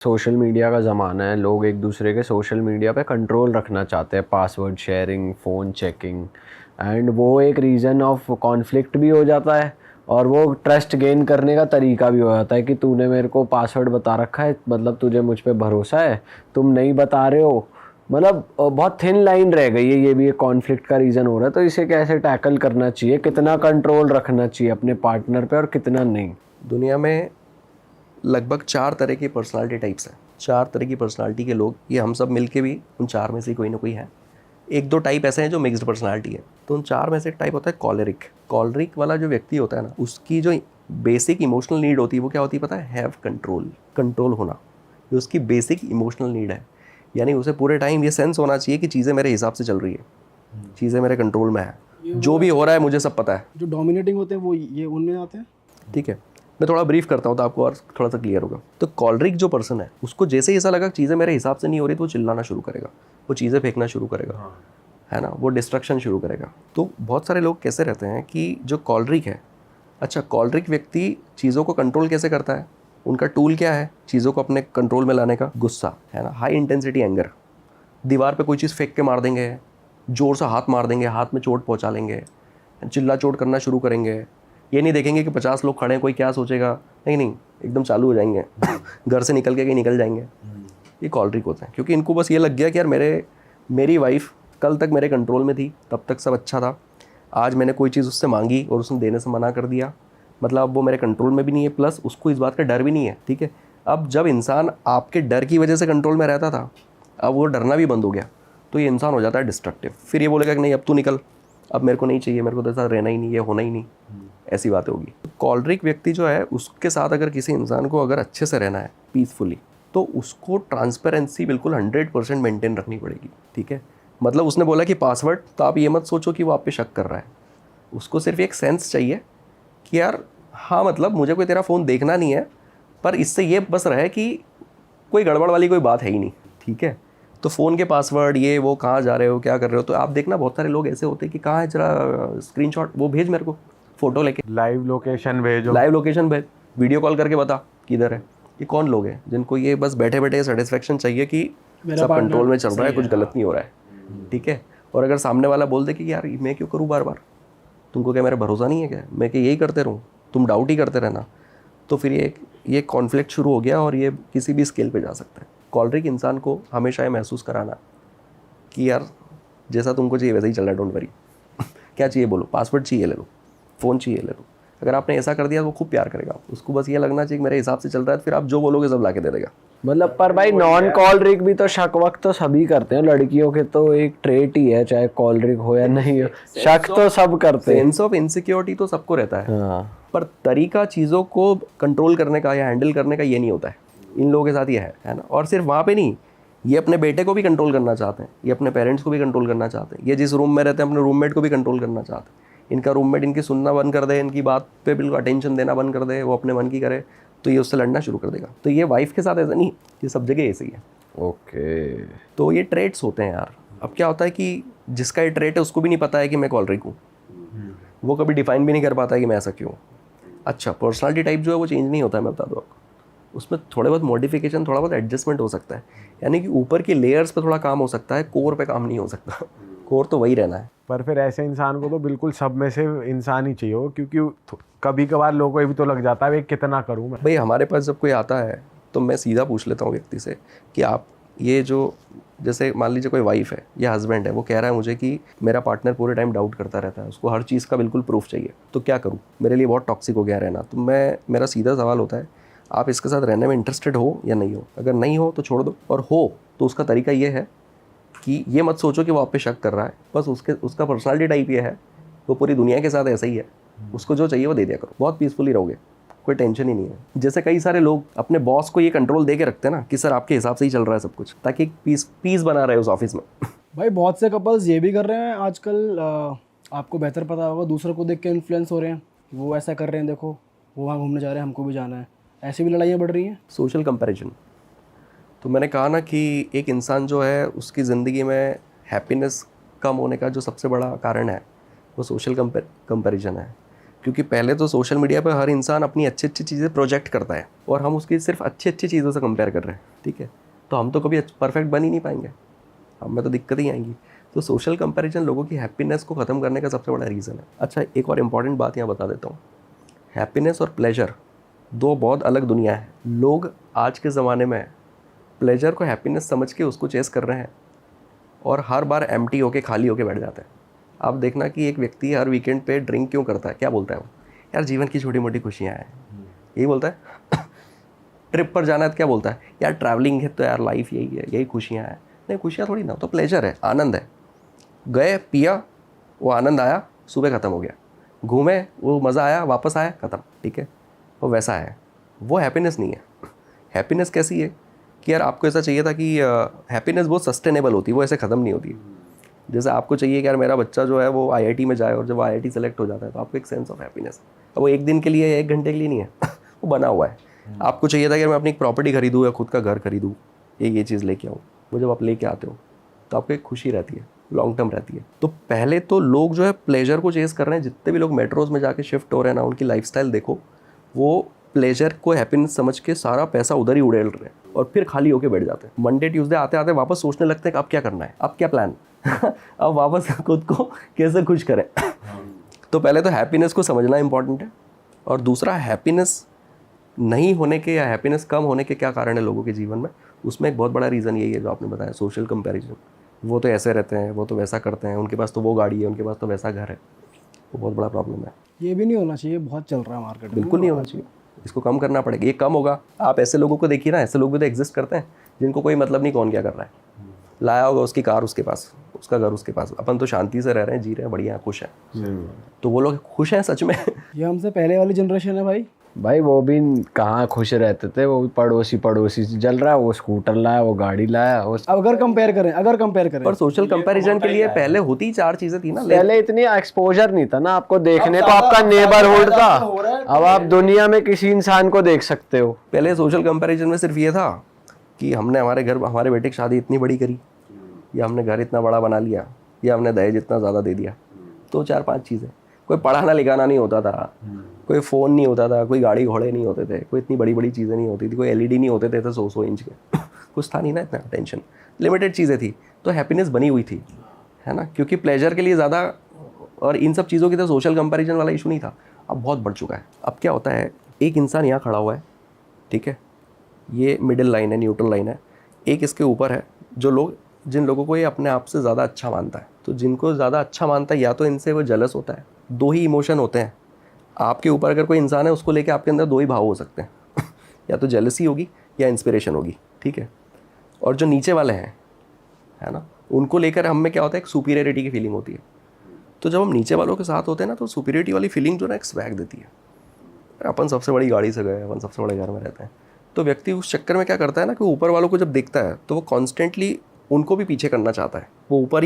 Social media का ज़माना है। लोग एक दूसरे के सोशल मीडिया पे कंट्रोल रखना चाहते हैं, password sharing, phone checking, and वो एक रीज़न ऑफ कॉन्फ्लिक्ट भी हो जाता है। और वो ट्रस्ट गेन करने का तरीका भी हो जाता है कि तूने मेरे को पासवर्ड बता रखा है, मतलब तुझे मुझ पे भरोसा है, तुम नहीं बता रहे हो। मतलब बहुत थिन लाइन रह गई है, ये भी एक कॉन्फ्लिक्ट का रीज़न हो रहा है। तो इसे कैसे टैकल करना चाहिए, कितना कंट्रोल रखना चाहिए अपने पार्टनर पे और कितना नहीं? दुनिया में लगभग 4 तरह की पर्सनालिटी टाइप्स हैं। 4 तरह की पर्सनालिटी के लोग, ये हम सब मिलके भी उन 4 में से कोई ना कोई है। एक दो टाइप ऐसे हैं जो मिक्स्ड पर्सनालिटी है। तो उन 4 में से एक टाइप होता है कॉलरिक। कॉलरिक वाला जो व्यक्ति होता है ना, उसकी जो बेसिक इमोशनल नीड होती है वो क्या होती है पता है? हैव कंट्रोल, कंट्रोल होना। ये उसकी बेसिक इमोशनल नीड है। यानी उसे पूरे टाइम ये सेंस होना चाहिए कि चीज़ें मेरे हिसाब से चल रही है, चीज़ें मेरे कंट्रोल में है, जो भी हो रहा है मुझे सब पता है। जो डोमिनेटिंग होते हैं वो ये उनमें आते हैं। ठीक है, मैं थोड़ा ब्रीफ करता हूँ तो आपको और थोड़ा सा क्लियर होगा। तो कॉलरिक जो पर्सन है, उसको जैसे ही ऐसा लगा चीज़ें मेरे हिसाब से नहीं हो रही तो वो चिल्लाना शुरू करेगा, वो चीज़ें फेंकना शुरू करेगा, है ना, वो डिस्ट्रक्शन शुरू करेगा। तो बहुत सारे लोग कैसे रहते हैं कि जो कॉलरिक है, अच्छा कॉलरिक व्यक्ति चीज़ों को कंट्रोल कैसे करता है? उनका टूल क्या है चीज़ों को अपने कंट्रोल में लाने का? गुस्सा, है ना, हाई इंटेंसिटी एंगर। दीवार पे कोई चीज़ फेंक के मार देंगे, ज़ोर से हाथ मार देंगे, हाथ में चोट पहुंचा लेंगे, चिल्ला चोट करना शुरू करेंगे। ये नहीं देखेंगे कि 50 लोग खड़े हैं, कोई क्या सोचेगा, नहीं नहीं, एकदम चालू हो जाएंगे घर से निकल के कहीं निकल जाएंगे। ये कॉलरिक होते हैं क्योंकि इनको बस ये लग गया कि यार मेरी वाइफ कल तक मेरे कंट्रोल में थी, तब तक सब अच्छा था, आज मैंने कोई चीज़ उससे मांगी और उसने देने से मना कर दिया, मतलब अब वो मेरे कंट्रोल में भी नहीं है, प्लस उसको इस बात का डर भी नहीं है। ठीक है, अब जब इंसान आपके डर की वजह से कंट्रोल में रहता था, अब वो डरना भी बंद हो गया, तो ये इंसान हो जाता है डिस्ट्रक्टिव। फिर ये बोलेगा कि नहीं अब तू निकल, अब मेरे को नहीं चाहिए, मेरे को तो ऐसा रहना ही नहीं, ये होना ही नहीं, ऐसी बातें होगी। कॉलरिक व्यक्ति जो है उसके साथ अगर किसी इंसान को अगर अच्छे से रहना है पीसफुली, तो उसको ट्रांसपेरेंसी बिल्कुल 100% मेंटेन रखनी पड़ेगी। ठीक है, मतलब उसने बोला कि पासवर्ड, तो आप ये मत सोचो कि वो आप पे शक कर रहा है, उसको सिर्फ एक सेंस चाहिए कि यार हाँ, मतलब मुझे कोई तेरा फ़ोन देखना नहीं है, पर इससे ये बस रहे कि कोई गड़बड़ वाली कोई बात है ही नहीं। ठीक है, तो फ़ोन के पासवर्ड, ये वो, कहाँ जा रहे हो, क्या कर रहे हो, तो आप देखना बहुत सारे लोग ऐसे होते हैं कि कहाँ है, जरा स्क्रीनशॉट वो भेज मेरे को, फ़ोटो लेके लाइव लोकेशन भेजो, लाइव लोकेशन भेज, वीडियो कॉल करके बता किधर है। ये कौन लोग हैं जिनको ये बस बैठे बैठे सेटिस्फेक्शन चाहिए कि मेरा सब partner कंट्रोल में चल रहा है, सही कुछ गलत नहीं हो रहा है। ठीक है, और अगर सामने वाला बोल दे कि यार मैं क्यों करूँ बार बार, तुमको क्या मेरा भरोसा नहीं है क्या, मैं क्या यही करते रहूँ, तुम डाउट ही करते रहना, तो फिर ये कॉन्फ्लिक्ट शुरू हो गया और ये किसी भी स्केल पे जा सकता है। कॉलरिक इंसान को हमेशा ये महसूस कराना कि यार जैसा तुमको चाहिए वैसा ही चल रहा है, डोंट वरी क्या चाहिए बोलो, पासवर्ड चाहिए ले लो, फ़ोन चाहिए ले लो। अगर आपने ऐसा कर दिया तो वो खूब प्यार करेगा, उसको बस ये लगना चाहिए कि मेरे हिसाब से चल रहा है, फिर आप जो बोलोगे सब ला के दे देगा। मतलब पर भाई नॉन कॉलरिक भी तो शक वक्त तो सभी करते हैं, लड़कियों के तो एक ट्रेट ही है, चाहे कॉलरिक हो या नहीं हो, शक तो सब करते हैं। सेंस ऑफ इनसिक्योरिटी तो सबको रहता है, हाँ, पर तरीका चीज़ों को कंट्रोल करने का या हैंडल करने का ये नहीं होता है। इन लोगों के साथ ये है ना। और सिर्फ वहाँ पे नहीं, ये अपने बेटे को भी कंट्रोल करना चाहते हैं, ये अपने पेरेंट्स को भी कंट्रोल करना चाहते हैं, ये जिस रूम में रहते हैं अपने रूममेट को भी कंट्रोल करना चाहते हैं। इनका रूममेट इनकी सुनना बंद कर दे, इनकी बात पे बिल्कुल अटेंशन देना बंद कर दे, वो अपने मन की करे, तो ये उससे लड़ना शुरू कर देगा। तो ये वाइफ के साथ ऐसा नहीं, ये सब जगह ऐसे ही है। ओके। तो ये ट्रेट्स होते हैं यार। अब क्या होता है कि जिसका ये ट्रेट है उसको भी नहीं पता है कि मैं कॉलरिक हूँ, वो कभी डिफाइन भी नहीं कर पाता है कि मैं ऐसा क्यों। अच्छा, पर्सनालिटी टाइप जो है वो चेंज नहीं होता है, मैं बता दूँ आपको, उसमें थोड़े बहुत मॉडिफिकेशन, थोड़ा बहुत एडजस्टमेंट हो सकता है, यानी कि ऊपर की लेयर्स पे थोड़ा काम हो सकता है, कोर पे काम नहीं हो सकता कोर तो वही रहना है। पर फिर ऐसे इंसान को तो बिल्कुल सब में से इंसान ही चाहिए हो, क्योंकि कभी कभार लोगों को ये भी तो लग जाता है भाई कितना करूं मैं। भाई हमारे पास जब कोई आता है तो मैं सीधा पूछ लेता हूँ व्यक्ति से कि आप ये जो, जैसे मान लीजिए कोई वाइफ है या हस्बैंड है, वो कह रहा है मुझे कि मेरा पार्टनर पूरे टाइम डाउट करता रहता है, उसको हर चीज़ का बिल्कुल प्रूफ चाहिए, तो क्या करूँ, मेरे लिए बहुत टॉक्सिक हो गया रहना। तो मेरा सीधा सवाल होता है, आप इसके साथ रहने में इंटरेस्टेड हो या नहीं हो? अगर नहीं हो तो छोड़ दो, और हो तो उसका तरीका ये है कि ये मत सोचो कि वो आप पे शक कर रहा है, बस उसका पर्सनालिटी टाइप ये है, वो पूरी दुनिया के साथ ऐसा ही है, उसको जो चाहिए वो दे दिया करो, बहुत पीसफुली रहोगे, कोई टेंशन ही नहीं है। जैसे कई सारे लोग अपने बॉस को ये कंट्रोल दे के रखते हैं ना कि सर आपके हिसाब से ही चल रहा है सब कुछ, ताकि पीस बना रहे उस ऑफिस में भाई बहुत से कपल्स ये भी कर रहे हैं आजकल, आपको बेहतर पता होगा, दूसरों को देख के इन्फ्लुएंस हो रहे हैं, वो ऐसा कर रहे हैं, देखो वो वहाँ घूमने जा रहे हैं, हमको भी जाना है, ऐसी भी लड़ाइयाँ बढ़ रही हैं। Social comparison. तो मैंने कहा ना कि एक इंसान जो है उसकी ज़िंदगी में हैप्पीनेस कम होने का जो सबसे बड़ा कारण है वो सोशल कंपैरिजन है। क्योंकि पहले तो सोशल मीडिया पर हर इंसान अपनी अच्छी अच्छी चीज़ें प्रोजेक्ट करता है और हम उसकी सिर्फ अच्छी अच्छी चीज़ों से कंपेयर कर रहे हैं, ठीक है। तो हम तो कभी परफेक्ट बन ही नहीं पाएंगे, हमें तो दिक्कत ही आएंगी। तो सोशल कंपैरिजन लोगों की हैप्पीनेस को ख़त्म करने का सबसे बड़ा रीज़न है। अच्छा, एक और इम्पॉर्टेंट बात यहाँ बता देता हूँ, हैप्पीनेस और प्लेजर दो बहुत अलग दुनिया है। लोग आज के ज़माने में प्लेजर को हैप्पीनेस समझ के उसको चेस कर रहे हैं और हर बार एम्प्टी होके खाली होके बैठ जाते हैं। आप देखना कि एक व्यक्ति हर वीकेंड पे ड्रिंक क्यों करता है, क्या बोलता है वो, यार जीवन की छोटी मोटी खुशियाँ हैं, यही बोलता है। ट्रिप पर जाना है तो क्या बोलता है, यार ट्रैवलिंग है तो यार लाइफ यही है, यही खुशियाँ हैं। नहीं, खुशियाँ थोड़ी ना, तो प्लेजर है, आनंद है। गए, पिया, वो आनंद आया, सुबह ख़त्म हो गया। घूमे, वो मज़ा आया, वापस आया, ख़त्म, ठीक है। वो वैसा है, वो हैप्पीनेस नहीं है। हैप्पीनेस कैसी है कि यार आपको ऐसा चाहिए था कि हैप्पीनेस बहुत सस्टेनेबल होती है, वो ऐसे ख़त्म नहीं होती। जैसे आपको चाहिए कि यार मेरा बच्चा जो है वो आईआईटी में जाए, और जब आईआईटी सेलेक्ट हो जाता है तो आपको एक सेंस ऑफ हैप्पीनेस, अब वो एक दिन के लिए या एक घंटे के लिए नहीं है, वो बना हुआ है। आपको चाहिए था कि मैं अपनी एक प्रॉपर्टी खरीदूँ या खुद का घर खरीदूँ, ये चीज़ लेके आऊँ, वो जब आप लेके आते हो तो आपको एक खुशी रहती है, लॉन्ग टर्म रहती है। तो पहले तो लोग जो है प्लेजर को चेस कर रहे हैं, जितने भी लोग मेट्रोज़ में जाके शिफ्ट हो रहे हैं ना, उनकी लाइफस्टाइल देखो, वो प्लेजर को हैप्पीनेस समझ के सारा पैसा उधर ही उड़ेल रहे हैं और फिर खाली होके बैठ जाते हैं। मंडे ट्यूसडे आते आते वापस सोचने लगते हैं कि अब क्या करना है, अब क्या प्लान अब वापस खुद को कैसे खुश करें। तो पहले तो हैप्पीनेस को समझना इंपॉर्टेंट है, और दूसरा हैप्पीनेस नहीं होने के या हैप्पीनेस कम होने के क्या कारण है लोगों के जीवन में, उसमें एक बहुत बड़ा रीज़न यही है जो आपने बताया, सोशल कंपैरिजन। वो तो ऐसे रहते हैं, वो तो वैसा करते हैं, उनके पास तो वो गाड़ी है, उनके पास तो वैसा घर है, वो बहुत बड़ा प्रॉब्लम है। ये भी नहीं होना चाहिए, बहुत चल रहा है मार्केट में। बिल्कुल नहीं होना चाहिए, इसको कम करना पड़ेगा। ये कम होगा, आप ऐसे लोगों को देखिए ना, ऐसे लोग भी तो एग्जिस्ट करते हैं जिनको कोई मतलब नहीं कौन क्या कर रहा है। लाया होगा उसकी कार उसके पास, उसका घर उसके पास, अपन तो शांति से रह रहे हैं, जी रहे हैं, बढ़िया खुश हैं। तो वो लोग खुश हैं सच में। ये हमसे पहले वाली जनरेशन है भाई वो भी कहाँ खुश रहते थे, वो भी पड़ोसी से जल रहा है, वो स्कूटर लाया, वो गाड़ी लाया, वो अगर कंपेयर करें और सोशल कंपैरिजन के लिए पहले होती 4 चीजें थी ना। पहले इतनी एक्सपोजर नहीं था ना आपको देखने को, आपका नेबरहुड था। अब आप दुनिया में किसी इंसान को देख सकते हो। पहले सोशल कंपैरिजन में सिर्फ ये था कि हमने हमारे बेटे की शादी इतनी बड़ी करी, या हमने घर इतना बड़ा बना लिया, या हमने दहेज इतना ज़्यादा दे दिया। तो 4-5 चीज़ें। कोई पढ़ाना लिखाना नहीं होता था, कोई फ़ोन नहीं होता था, कोई गाड़ी घोड़े नहीं होते थे, कोई इतनी बड़ी बड़ी चीज़ें नहीं होती थी, कोई एलईडी नहीं होते थे 100 इंच के। कुछ था नहीं ना इतना टेंशन, लिमिटेड चीज़ें थी, तो हैप्पीनेस बनी हुई थी, है ना। क्योंकि प्लेजर के लिए ज़्यादा और इन सब चीज़ों की तो सोशल कंपैरिजन वाला इशू नहीं था। अब बहुत बढ़ चुका है। अब क्या होता है, एक इंसान यहाँ खड़ा हुआ है, ठीक है, ये मिडिल लाइन है, न्यूट्रल लाइन है, एक इसके ऊपर है, जिन लोगों को ये अपने आप से ज़्यादा अच्छा मानता है। तो जिनको ज़्यादा अच्छा मानता है, या तो इनसे वो जेलस होता है। 2 ही इमोशन होते हैं आपके ऊपर, अगर कोई इंसान है उसको लेके आपके अंदर 2 ही भाव हो सकते हैं या तो जेलसी होगी या इंस्पिरेशन होगी, ठीक है। और जो नीचे वाले हैं, है ना, उनको लेकर हम में क्या होता है, एक सुपीरियरिटी की फीलिंग होती है। तो जब हम नीचे वालों के साथ होते हैं ना, तो सुपीरियरिटी वाली फीलिंग जो ना एक स्वैग देती है, अपन सबसे बड़ी गाड़ी से गए, अपन सबसे बड़े घर में रहते हैं। तो व्यक्ति उस चक्कर में क्या करता है ना, कि ऊपर वालों को जब देखता है तो वो कॉन्स्टेंटली उनको भी पीछे करना चाहता है। वो ऊपर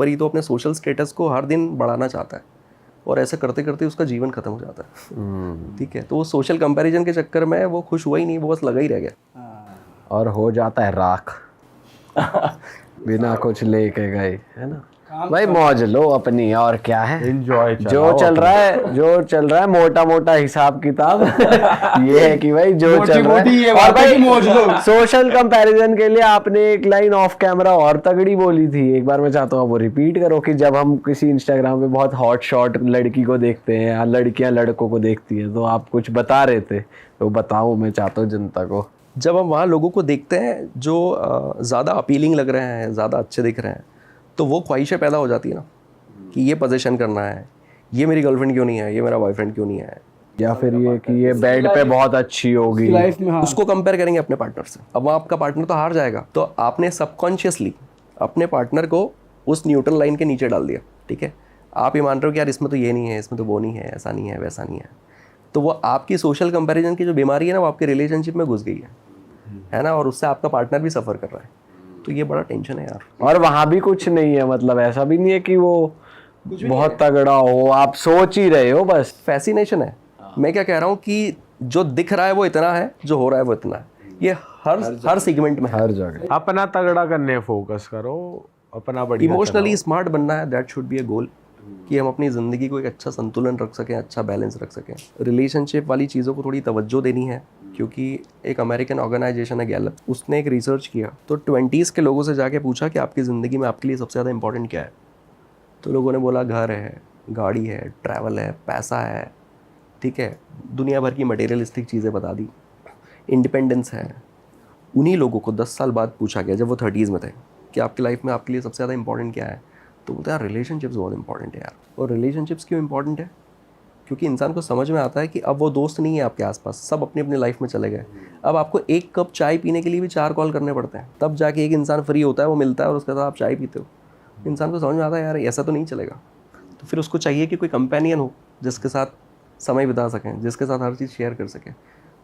ही तो अपने सोशल स्टेटस को हर दिन बढ़ाना चाहता है, और ऐसे करते करते उसका जीवन खत्म हो जाता है, ठीक है। तो वो सोशल कंपैरिजन के चक्कर में वो खुश हुआ ही नहीं, वो बस लगा ही रह गया और हो जाता है राख बिना कुछ लेके गए, है ना। भाई मौज लो अपनी, और क्या है, एंजॉय जो चल रहा है मोटा मोटा हिसाब किताब ये है कि भाई जो चल रहा है। और भाई सोशल कंपैरिजन के लिए आपने एक लाइन ऑफ कैमरा और तगड़ी बोली थी, एक बार मैं चाहता हूँ आप वो रिपीट करो, कि जब हम किसी इंस्टाग्राम पे बहुत हॉट शॉट लड़की को देखते हैं या लड़कियां लड़कों को देखती है, तो आप कुछ बता रहे थे, तो बताओ, मैं चाहता हूँ जनता को। जब हम वहाँ लोगों को देखते हैं जो ज़्यादा अपीलिंग लग रहे हैं, ज़्यादा अच्छे दिख रहे हैं, तो वो ख्वाहिशें पैदा हो जाती है ना, कि ये पोजीशन करना है, ये मेरी गर्लफ्रेंड क्यों नहीं है, ये मेरा बॉयफ्रेंड क्यों नहीं है, या फिर ये कि ये बेड पे बहुत अच्छी होगी लाइफ में। हाँ, उसको कंपेयर करेंगे अपने पार्टनर से। अब वहाँ आपका पार्टनर तो हार जाएगा, तो आपने सबकॉन्शियसली अपने पार्टनर को उस न्यूट्रल लाइन के नीचे डाल दिया, ठीक है। आप ये मान रहे हो कि यार इसमें तो ये नहीं है, इसमें तो वो नहीं है, ऐसा नहीं है, वैसा नहीं है। तो वो आपकी सोशल कंपैरिजन की जो बीमारी है ना, वो आपके रिलेशनशिप में घुस गई है ना, और उससे आपका पार्टनर भी सफ़र कर रहा है। तो ये बड़ा टेंशन है यार। और वहाँ भी कुछ नहीं है, मतलब ऐसा भी नहीं है कि वो बहुत तगड़ा हो, आप सोच ही रहे हो बस। फैसिनेशन है। मैं क्या कह रहा हूँ कि जो दिख रहा है वो इतना है, जो हो रहा है वो इतना है। ये हर सेगमेंट में, हर जगह। अपना तगड़ा करने फोकस करो, अपना बढ़िया इमोशनली स्मार्ट बनना है, दैट शुड बी अ गोल। कि हम अपनी ज़िंदगी को एक अच्छा संतुलन रख सकें, अच्छा बैलेंस रख सकें। रिलेशनशिप वाली चीज़ों को थोड़ी तवज्जो देनी है, क्योंकि एक अमेरिकन ऑर्गेनाइजेशन है गैलप, उसने एक रिसर्च किया तो 20s के लोगों से जाके पूछा कि आपकी ज़िंदगी में आपके लिए सबसे ज़्यादा इंपॉर्टेंट क्या है। तो लोगों ने बोला घर है, गाड़ी है, ट्रैवल है, पैसा है, ठीक है, दुनिया भर की मटेरियलिस्टिक चीज़ें बता दी, इंडिपेंडेंस है। उन्हीं लोगों को 10 साल बाद पूछा गया जब वो 30s में थे कि आपकी लाइफ में आपके लिए सबसे ज़्यादा इंपॉर्टेंट क्या है, तो बोलते यार रिलेशनशिप्स बहुत इंपॉर्टेंट है यार। और रिलेशनशिप्स क्यों इंपॉर्टेंट है? क्योंकि इंसान को समझ में आता है कि अब वो दोस्त नहीं है आपके आसपास, सब अपनी अपनी लाइफ में चले गए। अब आपको एक कप चाय पीने के लिए भी 4 कॉल करने पड़ते हैं, तब जाके एक इंसान फ्री होता है, वो मिलता है और उसके साथ आप चाय पीते हो। इंसान को समझ में आता है यार ऐसा तो नहीं चलेगा, तो फिर उसको चाहिए कि कोई कंपेनियन हो जिसके साथ समय बिता सकें, जिसके साथ हर चीज़ शेयर कर सकें।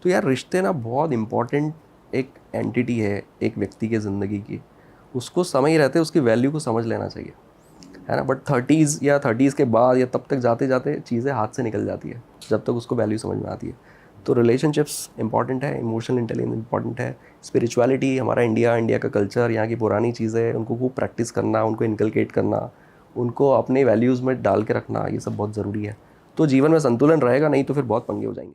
तो यार रिश्ते ना बहुत इंपॉर्टेंट एक एंटिटी है एक व्यक्ति की ज़िंदगी की, उसको समय रहते उसकी वैल्यू को समझ लेना चाहिए, है ना। बट 30s या 30s के बाद या तब तक जाते जाते चीज़ें हाथ से निकल जाती है जब तक उसको वैल्यू समझ में आती है। तो रिलेशनशिप्स इंपॉर्टेंट है, इमोशनल इंटेलिजेंस इंपॉर्टेंट है, स्पिरिचुअलिटी, हमारा इंडिया का कल्चर, यहाँ की पुरानी चीज़ें उनको खूब प्रैक्टिस करना, उनको इनकलकेट करना, उनको अपने वैल्यूज़ में डाल के रखना, ये सब बहुत ज़रूरी है। तो जीवन में संतुलन रहेगा, नहीं तो फिर बहुत पंगे हो जाएंगे।